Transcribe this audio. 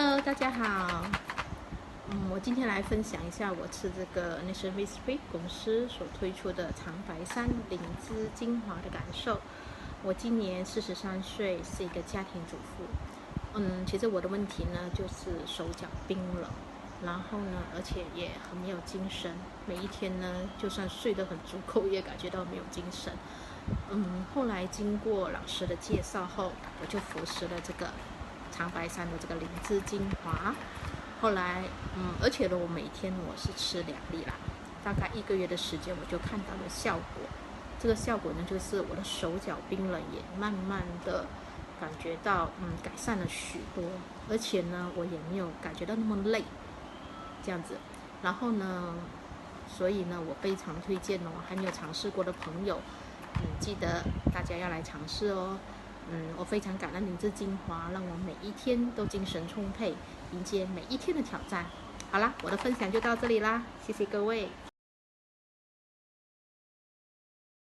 Hello，大家好。我今天来分享一下我吃这个 Natural Spring 公司所推出的长白山灵芝精华的感受。我今年43岁，是一个家庭主妇。其实我的问题呢，就是手脚冰冷，然后呢，而且也很没有精神。每一天呢，就算睡得很足够，也感觉到没有精神。后来经过老师的介绍后，我就服食了这个长白山的这个灵芝精华。后来，而且呢，我每天我是吃2粒啦，大概1个月的时间，我就看到了效果。这个效果呢，就是我的手脚冰冷也慢慢的感觉到，改善了许多，而且呢，我也没有感觉到那么累，这样子。然后呢，所以呢，我非常推荐哦，还没有尝试过的朋友，记得大家要来尝试哦。我非常感恩灵芝精华，让我每一天都精神充沛，迎接每一天的挑战。好啦，我的分享就到这里啦，谢谢各位。